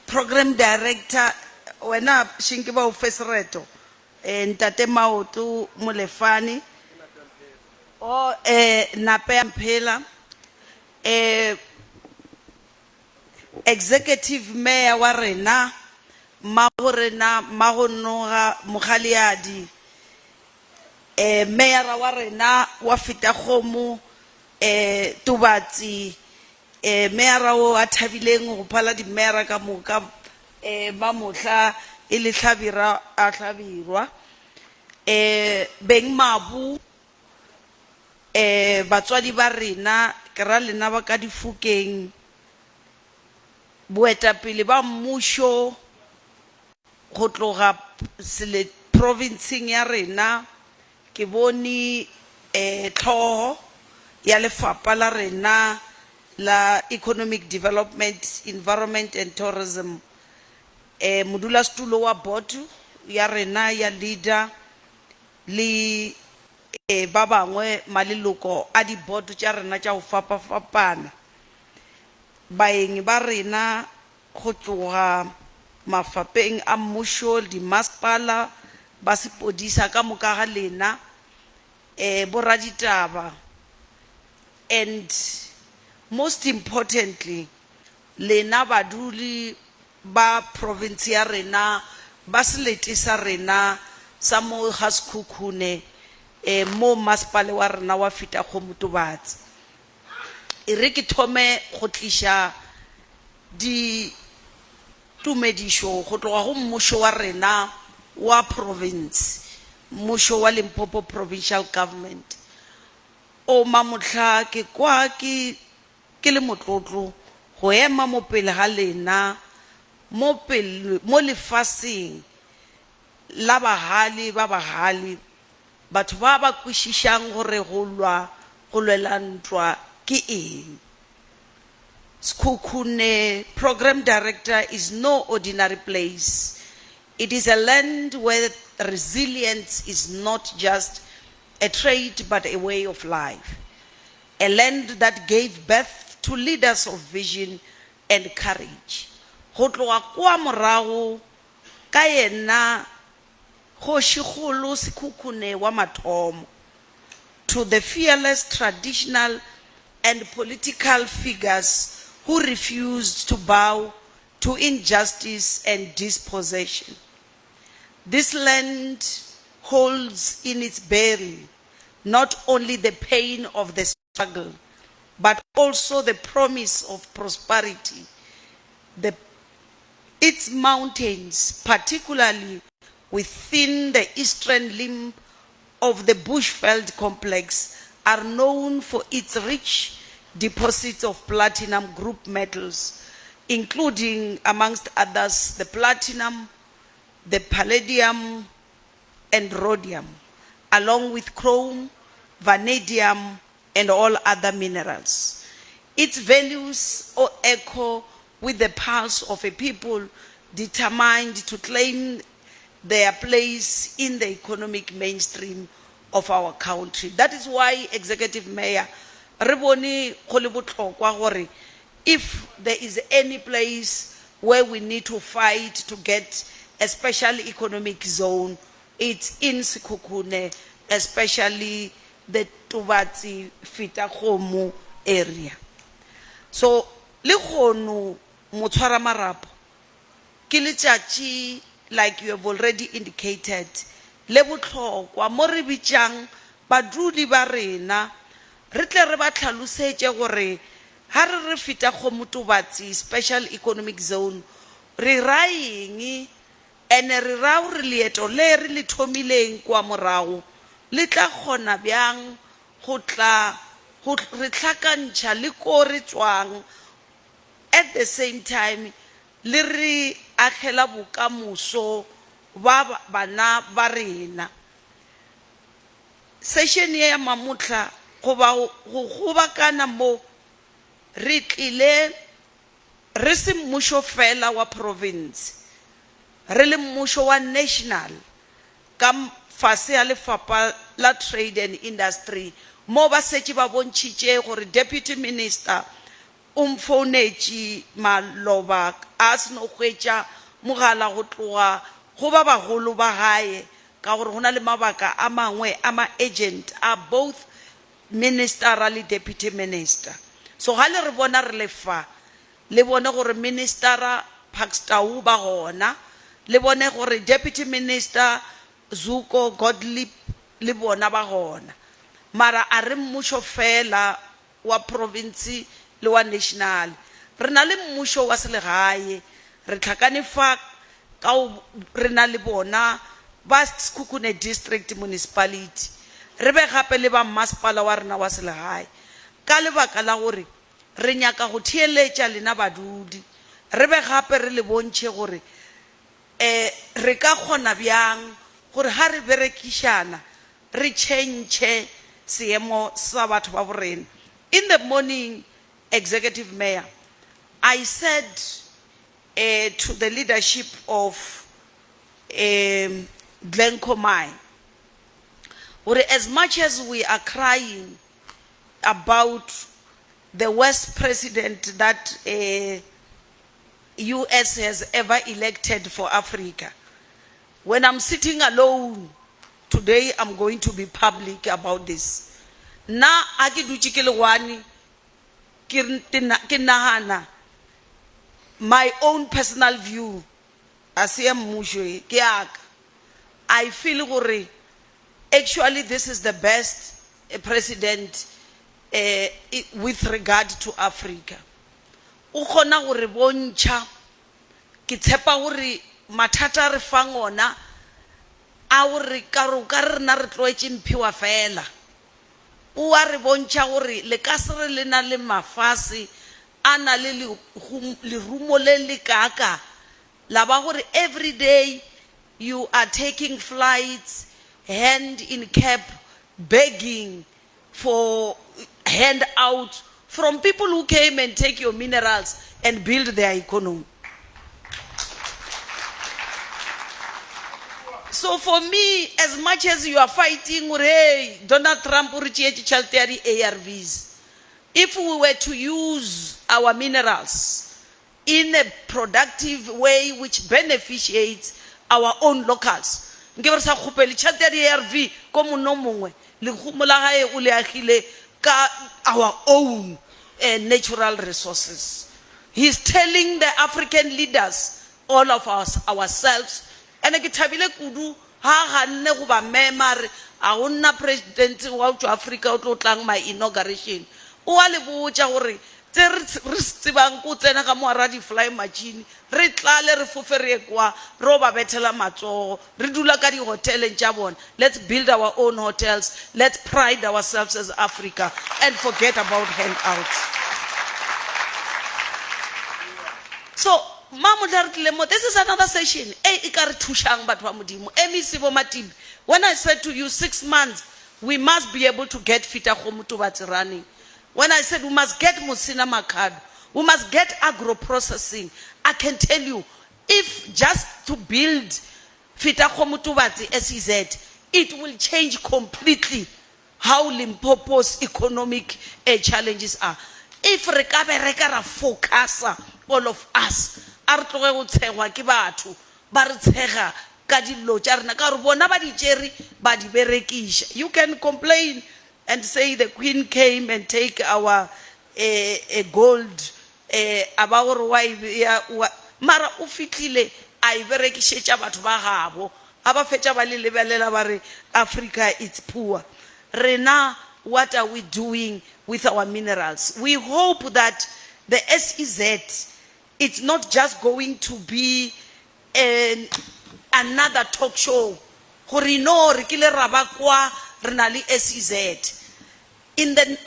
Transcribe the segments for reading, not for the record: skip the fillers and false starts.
program director wena Shinkiba Ufesreto Ntate Maoto Molefani o Nape Mphela executive mayor wa rena Mahorena Mahonoga Mokhaliadi mayor wa rena wa Fetakgomo-Tubatse mayor o a thabileng go phala di mayor ka moka ba mohla e le Tlhabira a Tlhabirwa beng mabu batswadi ba rena ke ra lena ba ka Difukeng boetapele ba mmusho go tloga sele provinceng ya rena ke bone tlhogo ya lefapha la rena la economic development, environment and tourism modulasetulo wa board ya rena ya leader le ba bangwe maleloko a di board tša rena tša go fapafapana baeng ba rena go tloga mafapeng a mmusho di masepala ba sepodisa ka moka ga lena boraditaba and most importantly lena baduli ba province ya rena ba selete sa rena sa mo Sekhukhune mo masepala wa rena wa Fetakgomo-Tubatse e re ke thome go tlisha di tumedišo go tloga go mmusho wa rena wa province mmusho wa Limpopo provincial government o mamotla ke kwa ke le motlotlo go ema mo pele ga lena mo lefaseng la bagali ba bagali batho ba ba kwišišang gore go lwela ntwa ke eng. Sekhukhune program director is no ordinary place. It is a land where resilience is not just a trait but a way of life. A land that gave birth to leaders of vision and courage. Go tloga kwa morago ka yena kgošikgolo Sekhukhune wa mathomo to the fearless traditional and political figures who refused to bow to injustice and dispossession. This land holds in its belly not only the pain of the struggle, but also the promise of prosperity. Its mountains, particularly within the eastern limb of the Bushveld complex, are known for its rich deposits of platinum group metals, including, amongst others, the platinum, the palladium, and rhodium, along with chrome, vanadium, and all other minerals. Its values echo with the pulse of a people determined to claim their place in the economic mainstream of our country. That is why, Executive Mayor, re bone go le botlhokwa gore if there is any place where we need to fight to get a special economic zone, it's in Sekhukhune, especially the Tubatse Fetakgomo area. So le gono motshwara marapo ke letšatši like you have already indicated le botlhokwa mo re bitšang badudi ba rena re tle re ba tlhalosetše gore ha re Fetakgomo-Tubatse Special Economic Zone re ra eng ene re ra gore leeto le re le thomileng kwa morago le tla kgona bjang go tla re tlhakantšha le ko re tswang at the same time le re akgela bokamoso ba bana ba rena. Session ya mamutla go gobakana mo re tlile re se mmusho fela wa province re le mmusho wa national ka fase ya lefapha la trade and industry mo ba setše ba bontšhitše gore deputy minister umfounetše maloba a se no hwetša mogala go tloga go ba bagolo ba gae ka gore go na le mabaka a mangwe a ma-agent a both minister le deputy minister. So ga le re bona re le fa le bone gore ministera Pakstau ba gona, le bone gore deputy minister Zuko Godlip le bona ba gona, mara a re mmušo fela wa province le wa national. Re na le mmušo wa selegae, re tlhakane fa ka re na le bona ba Sekhukhune district municipality, re be gape le ba masepala wa rena wa selegae, ka lebaka la gore re nyaka go theeletša lena badudi, re be gape re le bontšhe gore re ka kgona bjang gore ha re berekišana re tšhentšhe seemo sa batho ba borena. In the morning, Executive Mayor, I said to the leadership of Glencoe Mine, as much as we are crying about the worst president that US has ever elected for Africa, when I'm sitting alone today, I'm going to be public about this. Na aki duchikele wani kinahana my own personal view as I feel gore actually this is the best president with regard to Africa. O khona gore bontsha ke tshepa gore mathata re fang ona a gore karo ka rena re tloetse mphiwa fela. O a re bontsha gore le ka sere le na le mafase ana le rumo le le kaka la ba gore every day you are taking flights hand in cap begging for handout from people who came and take your minerals and build their economy. So for me, as much as you are fighting, hey, Donald Trump ARVs, if we were to use our minerals in a productive way which beneficiates our own locals, our own natural resources. He's telling the African leaders, all of us, ourselves, and kitabile kudu ha ganne go ba memare a gonna president wa Africa o tlo tlang my inauguration o a le botsa gore tse re tsebang go tsena ka mo ra di fly machine re tlale re fofere kwa ro ba bethela matso re dula ka di hotel en Jabon. Let's build our own hotels, let's pride ourselves as Africa and forget about handouts. So this is another session. When I said to you 6 months, we must be able to get Fetakgomo-Tubatse running. When I said we must get Musina Makado, we must get agro-processing. I can tell you, if just to build Fetakgomo-Tubatse SEZ, it will change completely how Limpopo's economic challenges are. If reka focus, all of us, you can complain and say the Queen came and take our gold about why mara ufitlile a berekishetša batho ba gabo a ba fetša ba le lebelela ba re Africa it's poor. Rena, what are we doing with our minerals? We hope that the SEZ, it's not just going to be another talk show. In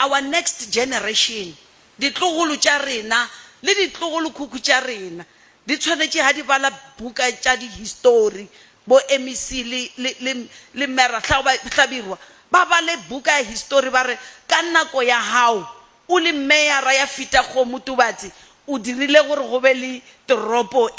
our next generation, di tlogolo tša rena le di tlogolo kuku tša rena di tshwanetse ha di bala buka tša di history bo MEC le mera hlabirwa ba bale buka ya history ba re ka nako ya hao o le mayor ya Fetakgomo-Tubatse o dirile gore go be le toropo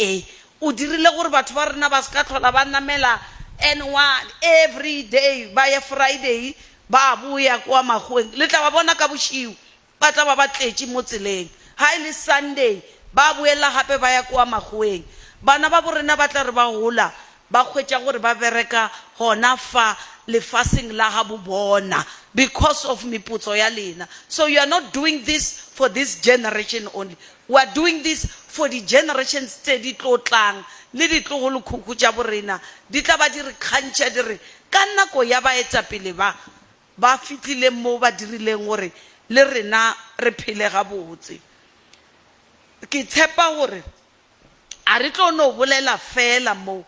o dirile gore batho ba rena ba ska tlhola ba namela N1 every day by Friday ba buya kwa magweng le tla ba bona ka bošiu ba tla ba tletše mo tseleng Highly Sunday, ba buela gape ba ya kwa magoeng. Bana ba borena ba tla re ba hola, ba khwetša gore ba bereka hona fa lefaseng la ga bobona because of meputso ya lena. So you are not doing this for this generation only. We are doing this for the generations tse di tlotlang le di tlogolo khukhu tša borena di tla ba di re khantša di re ka nako ya baetapele ba fitlile mo ba dirileng gore le rena re phele gabotse. Ke tshepa gore a re tlo no bolela fela mo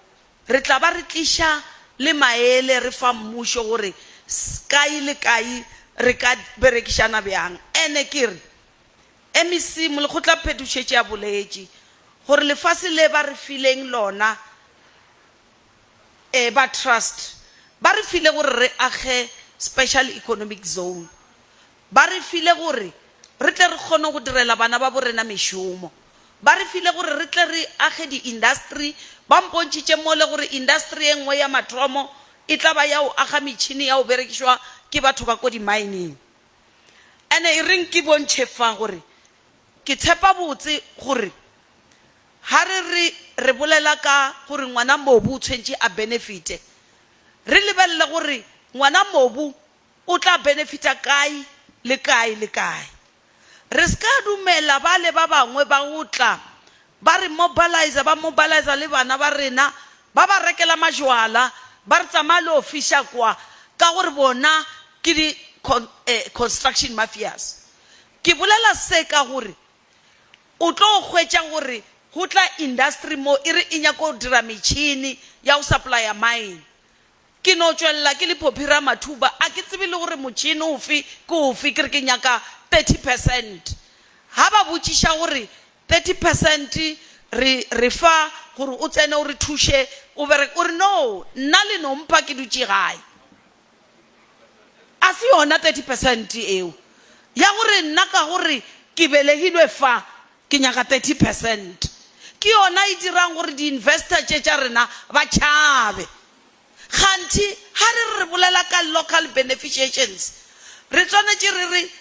re tla ba re tlisha le maele re fa mmušo gore sky le kai re ka berekishana bjang. Ene kere MEC mo le khotla phetošetše ya boletše gore lefase le ba re fileng lona ba trust ba re file gore re age special economic zone, ba re file gore re tle re kgone go direla bana ba borena mešomo, ba re file gore re tle re age di industry. Ba mpontšitše mo le gore industry e nngwe ya mathomo e tla ba ya o aga metšhini ya o berekišwa ke batho ba ko di mining. Ene e reng ke bontšhe fa gore ke tshepa botse gore ha re bolela ka gore ngwana mobu o tshwentše a benefite, re lebelele gore ngwana mobu o tla benefita kae le kae le kae. Re ska dumela ba le ba bangwe ba go tla ba re mobilize le bana ba rena ba ba rekela majwala ba re tsamaya le official kwa ka gore bona ke di construction mafias. Ke bolela se ka gore o tlo hwetša gore go tla industry mo e re inya go dira metšhini ya o supply ya mine. Ke no tšwelela ke Limpopo Ramathuba a ke tsebe le gore motšhini ofe ke ofe ke re ke nyaka 30%. Ha ba botšiša gore 30% re fa gore o tsene o re thushe o bereke o re no nna le no mpa ke dutše gae. A se yona 30% eo ya gore nna ka gore ke belegilwe fa ke nyaka 30%. Ke yona e dirang gore di investor tša rena ba tšhabe. Kganti ha re bolela ka local beneficiations re tshwanetse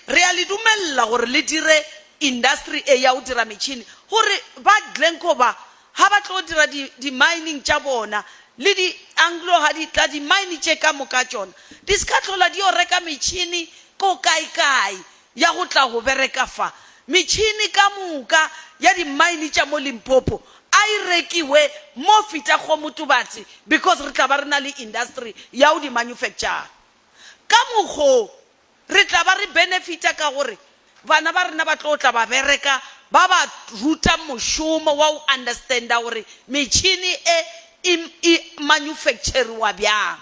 re a le dumella gore le dire industry e ya o dira metšhini gore ba Glencoe ba ha ba tlo dira di mining tša bona le di Anglo ha di tla di mine tše ka moka tšona di ska tlola di o reka metšhini ko kae ya go tla go bereka fa. Metšhini ka moka ya di mine tša mo Limpopo a e rekiwe mo Fetakgomo-Tubatse because re tla ba re na le industry ya o di manufacture. Ka mokgo re tla ba re benefita ka gore bana ba rena ba tlo tla ba bereka ba ba ruta mošomo wa o understanda gore metšhini e manufacturwa bjang.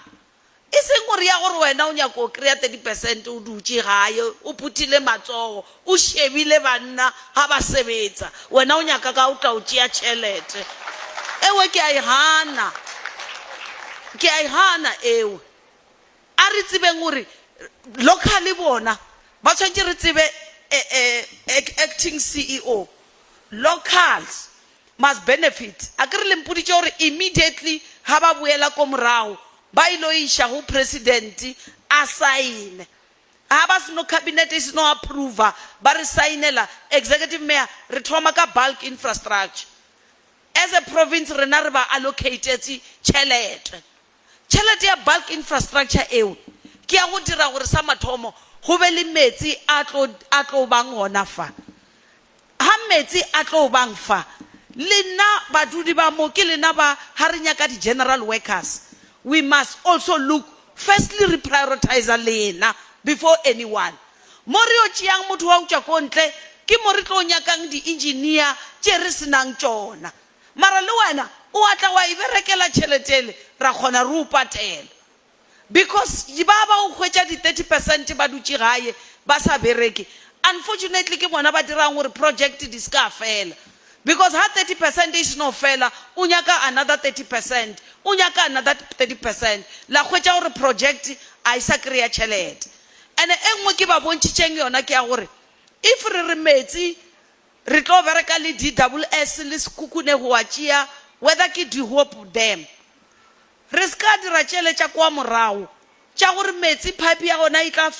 E seng gore ya gore wena o nyaka o kry-a 30% o dutše gae o putile matsogo o shebile banna ga ba sebetsa wena o nyaka ka o tla o tšea tšhelete. Ewe ke a e hana ewe. A re tsebeng gore locally bona ba tshwantse re tsebe acting CEO locals must benefit. A ke re lempoditše gore immediately ga ba boela ko morago ba ilo isha go president a sign. Ha ba se no cabinet is no approver ba re signela executive mayor re thoma ka bulk infrastructure. As a province rena re ba allocated tšhelete ya bulk infrastructure eo ke ya go dira gore sa mathomo go be le metsi a tlo bang gona fa. Ha metsi a tlo bang fa lena badudi ba mo ke lena ba ha re nyaka di general workers. We must also look firstly reprioritize lena before anyone. Mori o tšeang motho wa utša ko ntle ke mori tlo nyakang di engineer tše re senang tšona mara le wena o atla wa iberekela tšheletele ra kgona re o patela because ba o hwetša di 30% ba dutše gae ba sa bereke. Unfortunately ke bona ba dirang gore project di ska fela because ha 30% is no fela o nyaka another 30%, o nyaka another 30%, la hwetša gore project a isa kry-a tšhelete. And engwe ke ba bontšitšeng yona ke ya gore if re metsi re tlo bereka le DWS le Sekhukhune go wa tšea whether ke di hope them re ska dira tšele tša kwa morago tša gore metsi pipe ya gona e tla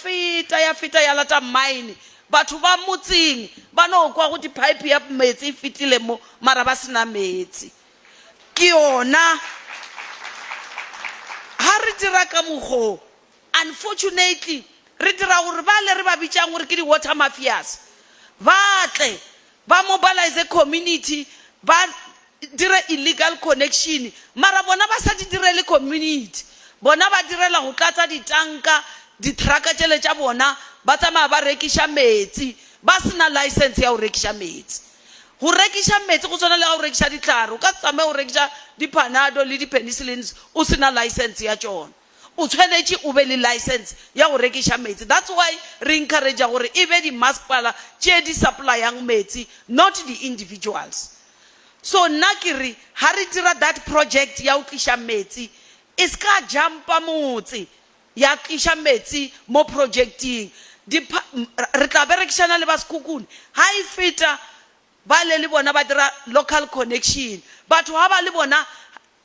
feta ya lata mine batho ba motseng ba no kwa go di-pipe ya metsi e fetile mo mara ba sena metsi ke yona ha re dira ka mokgwa unfortunately re dira gore ba le re ba bitšang gore ke di-water mafias ba tle ba mobilize community ba dire illegal connection mara bona ba sa di direle community bona ba direla go tlatsa ditanka di-trucka tšele tša bona ba tsamaya ba rekiša metsi ba sena license ya go rekiša metsi go rekiša metsi go tshwana le ga go rekiša ditlhare o ka tsamaya go rekiša di-panado le di-penicillins o sena license ya tšona o tshwanetse o be le license ya go rekiša metsi that's why re encouragea gore e be di-masepala tše di supplyang metsi not the individuals so nna ke re ha re dira that project ya go tliša metsi e se ka jumpa motse ya tliša metsi mo projecting re tla berekišana le ba Sekhukhune ha e feta ba le bona ba dira local connection batho ha ba le bona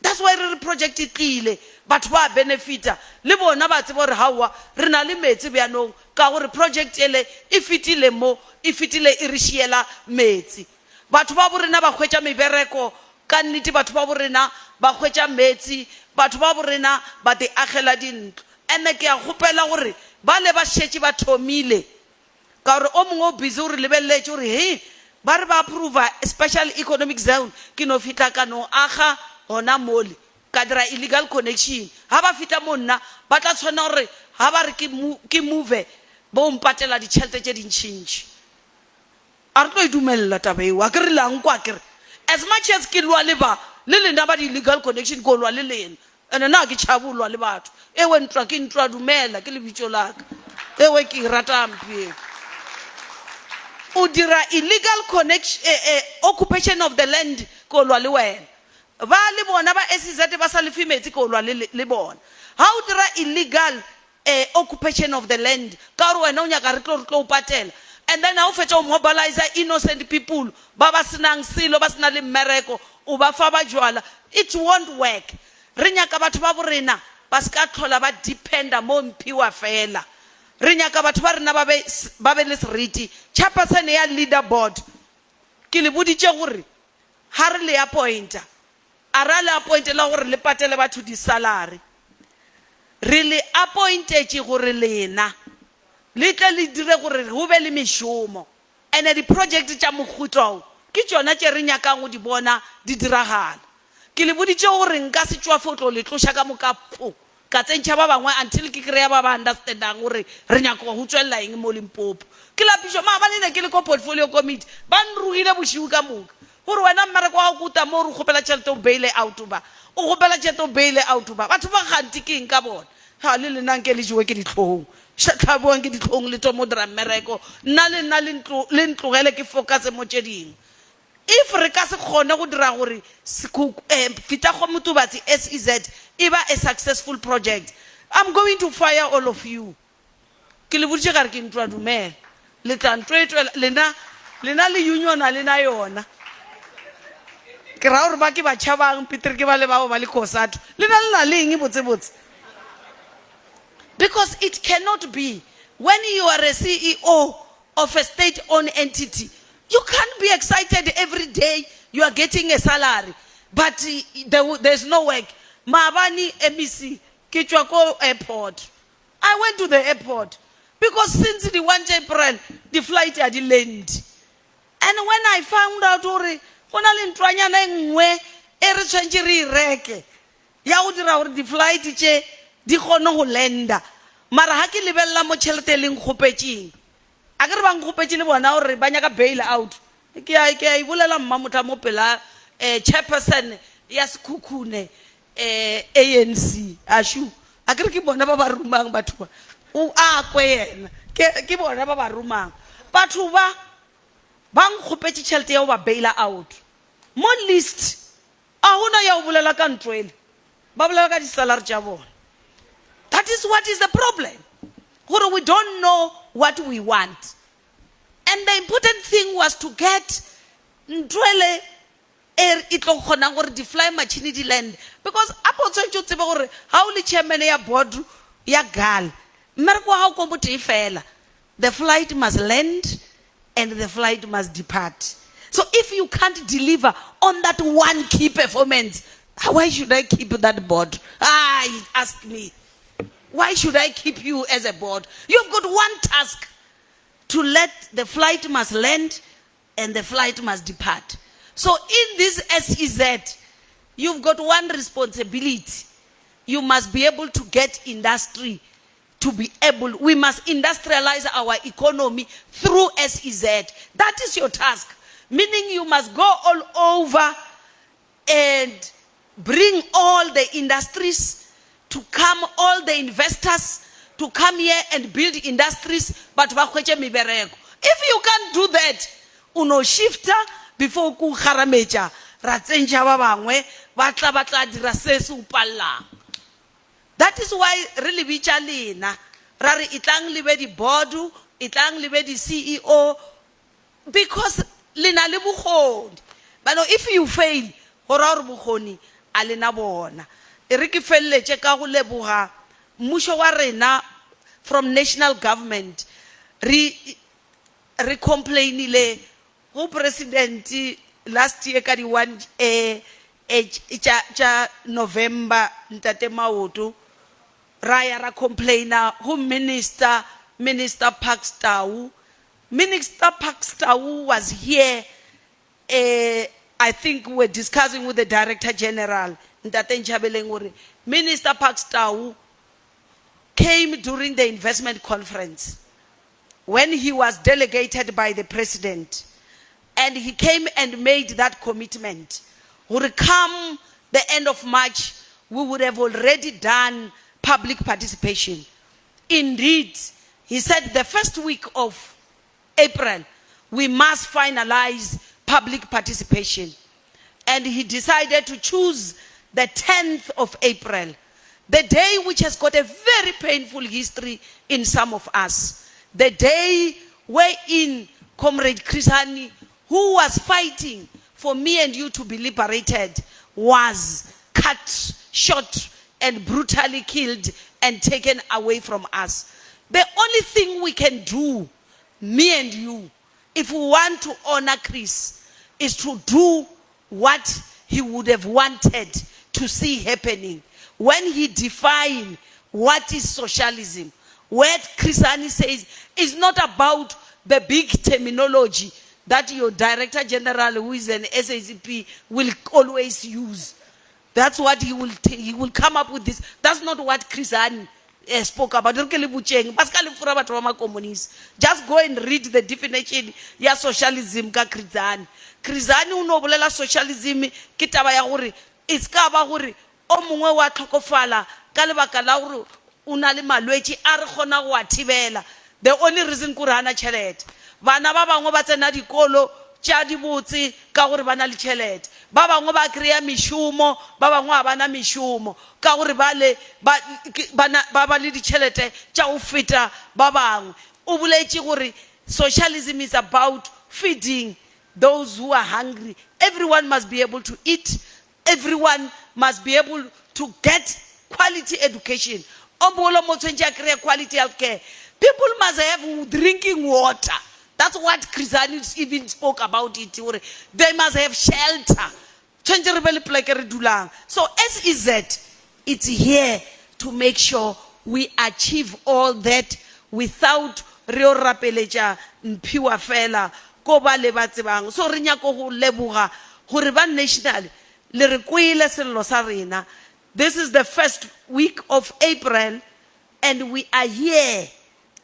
that's why re project e tlile batho ba benefita le bona ba tsebo re hawa re na le metsi bjanong ka gore project ele e fitile mo e fitile e re šiela metsi batho ba borena ba hwetša mebereko ka nnete batho ba borena ba hwetša metsi batho ba borena ba te agela dintlo ene ke a gopela gore ba le ba šetše ba thomile ka gore o mongwe o busy gore lebeletse gore he ba re ba approve special economic zone ke no fitla ka no aga gona mole ka dira illegal connection ha ba fita mo nna ba tla tshwana gore ha ba re ke move bo mpatela ditšhelete tše dintšintši a re tlo e dumelela taba eo a ke re lang kwa kere as much as ke lwa le ba le lena ba di-legal connection ko lwa le lena ande na ke tšhabolwa le batho ewe ntwa ke ntwa dumela ke lebitso laka ewe ke rata mpie o dira illegal connection occupation of the land ko lwa le wena ba le bona ba SZ ba sa lefe metsi ko lwa le bona ha o dira illegal occupation of the land ka gore wena o nyaka re tlo patela and then ha o fetša o mobilize innocent people ba ba senang selo ba sena le mmereko o ba fa ba jwala it won't work re nyaka batho ba borena ba se ka tlhola ba dependa mo mpiwa fela re nyaka batho ba rena ba be le seriti chairperson ya leaderboard ke le boditše gore ha re le appointa a ra le appointela gore le patele batho di-salary re le appointetše gore lena le tle le dire gore go be le mešomo ene di-project tša mohuto ke tšona tše re nyakang go di bona di diragala ke le boditše gore nka se tšwa fo tlo le tloša ka mokapo ka tsentšha ba bangwe until ke kry-a ba ba understandang gore re nyaka go tswelela eng mo Limpopo ke lapišo maabanene ke le ko portfolio committee ba nrogile bošiu ka moka gore wena mmereko wa go kuta mo re gopela tšhelete o baile out ba o gopela tšhelete o baile out ba batho ba kganti ke eng ka bona ha le lenang ke le jewe ke ditlhong tlhaboang ke ditlhong le to mo dira mmereko nna le ntlogele ke focus mo tše dingwe if re ka se kgone go dira gore Fetakgomo-Tubatse SEZ e ba a successful project I'm going to fire all of you ke le boditše gare ke ntwa dumela le tla ntwetwela lena le uniona lena yona ke ra gore ba ke ba tšhabang Peter ke ba le bao ba le kosato lena le na leng botsebotse because it cannot be when you are a CEO of a state-owned entity you can't be excited every day you are getting a salary but there's no work maabani MEC ke tšwa ko airport I went to the airport because since the 1 April the flight had landed and when I found out gore go na le ntwanyana engwe e re tshwantse re reke ya go dira gore di flight tše di kgone go lenda mara ha ke lebella mo tšhelete leng kgopetšeng a ke re bang kgopetše le bona gore ba nyaka bail out ke a e bolela mmamotha mo pela chairperson ya Sekhukhune ANC ashu a ke re ke bona ba ba rumang batho ba o a kwe yena ke bona ba ba rumang batho ba bang kgopetše tšhelete ya go ba bail out mo list a hona ya o bolela ka ntwele ba bolela ka di-salary tša bona that is what is the problem gore we don't know what we want and the important thing was to get ntwele e tlo kgonang gore di-fly machine di land because apo tshwantse o tsebe gore ga o le chairman ya board ya gal mmereko wa ga o ko motee fela the flight must land and the flight must depart. So if you can't deliver on that one key performance, why should I keep that board? Ask me. Why should I keep you as a board? You've got one task: to let the flight must land and the flight must depart. So in this SEZ, you've got one responsibility. You must be able to get industry to be able, we must industrialize our economy through SEZ. That is your task. Meaning you must go all over and bring all the industries to come, all the investors to come here and build industries, but if you can't do that, uno shifter before ku kharameja ratsenja ba bangwe batla dira se se upalla. That is why really bichalina rari itlang libe di board, itlang libe di CEO, because lina le bukgoni. But if you fail, hora re bukgoni alena bona. E re ke felletse ka go leboga mmusho wa rena from national government. Re complainile go president last year ka di 1 November ntate Maoto raya ra complainer who minister Pakstau. Minister Pakstau was here. I think we're discussing with the Director General. Minister Pakstau came during the investment conference when he was delegated by the president, and he came and made that commitment. Would come the end of March, we would have already done public participation. Indeed, he said the first week of April, we must finalize public participation. And he decided to choose the 10th of April, the day which has got a very painful history in some of us. The day wherein Comrade Krisani, who was fighting for me and you to be liberated, was cut short and brutally killed and taken away from us. The only thing we can do, me and you, if we want to honor Chris, is to do what he would have wanted to see happening. When he defined what is socialism, what Krisani says is not about the big terminology that your Director General, who is an SACP, will always use. That's what he will come up with this. That's not what Krisani spoke about. Just go and read the definition ya socialism ka Krisani. Krisani uno bolela socialism ke taba ya gore it's ka ba gore o mongwe wa tlhokofala ka lebaka la gore una le malwetse a re gona go a thibela. The only reason kore hana tšhelete. Bana ba bangwe ba tsena dikolo tša di botse ka gore bana le tšhelete. Ba bangwe ba kry-a mešomo, ba bangwe ga bana mešomo ka gore ba ba le ditšhelete tša go feta ba bangwe. O boletše gore socialism is about feeding those who are hungry. Everyone must be able to eat. Everyone must be able to get quality education. Quality healthcare. People must have drinking water. That's what Krisani even spoke about it. They must have shelter. So SEZ, it's here to make sure we achieve all that without Rio Rapeleja Pure Fela. So Rinyako Lebuga, Huriban National, Liriquila Losarina. This is the first week of April, and we are here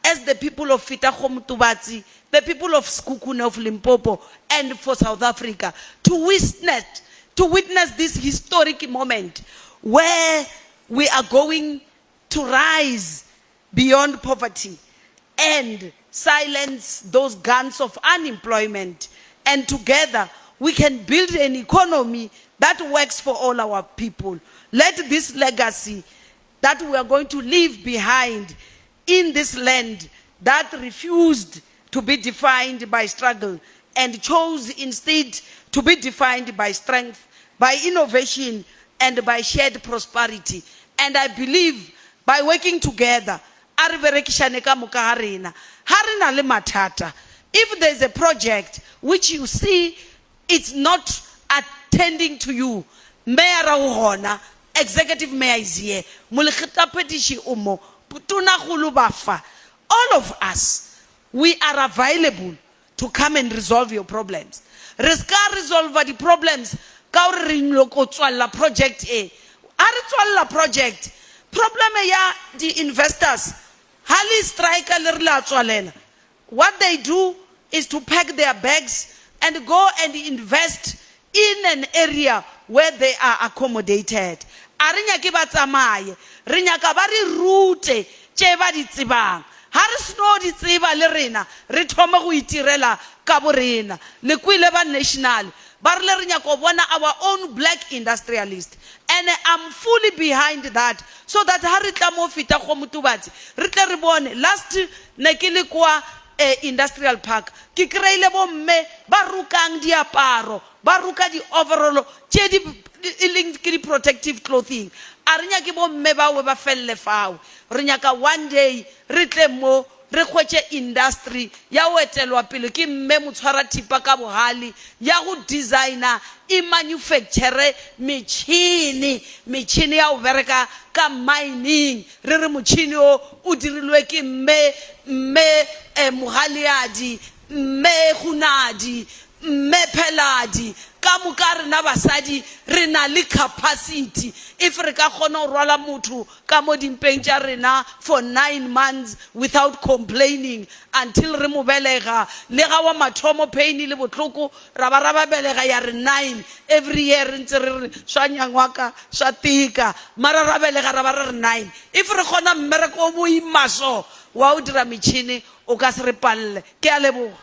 as the people of Fetakgomo-Tubatse, the people of Sekhukhune, of Limpopo, and for South Africa, to witness this historic moment where we are going to rise beyond poverty and silence those guns of unemployment. And together we can build an economy that works for all our people. Let this legacy that we are going to leave behind in this land that refused to be defined by struggle and chose instead to be defined by strength, by innovation, and by shared prosperity. And I believe by working together, ha harina le mathata. If there's a project which you see it's not attending to you, mayor ra executive mayor is here, mulekgetapediši umo, tona khulu bafa, all of us, we are available to come and resolve your problems. Re ska resolve the problems ka gore re nloko tswalla project e. A re tswalla project, problem ya the investors, hali striker le re la tswalela. What they do is to pack their bags and go and invest in an area where they are accommodated. A re nyake ba tsamaye, re nyaka ba re rute tše ba di tsebang. Ha re sno di tseba le rena, re thoma go itirela ka bo rena. Le kwile ba national, ba re le re nyaka bona our own black industrialist. And I'm fully behind that, so that ha re tla mo Fetakgomo-Tubatse, re tle re bone. Last ne ke le kwa industrial park, ki kreile bo mme ba rukang diaparo, ba ruka di overall tše di protective clothing. A re nyake bo mme ba we ba felle fao. Re nyaka one day re tle mo re khwetše industry ya o etelwa pele ke mme motshwara thipa ka bohali ya go designer I manufacture metšhini ya o bereka ka mining. Re re motšhini o dirilwe ke mme Mohaliadi, mme Gunadi, mme Peladi. Ka moka rena basadi re na le capacity. If re ka kgona go rwala motho ka mo dimpeng tša rena for 9 months without complaining until re mo belega, le ga wa mathomo pain le botlhoko ra ba belega ya re 9 every year ntse re swa nyangwaka swa tika mara ra belega ra ba re 9. If re kgona mmereko o boimaso wa o dira metšhini o ka se re palle. Ke a leboga.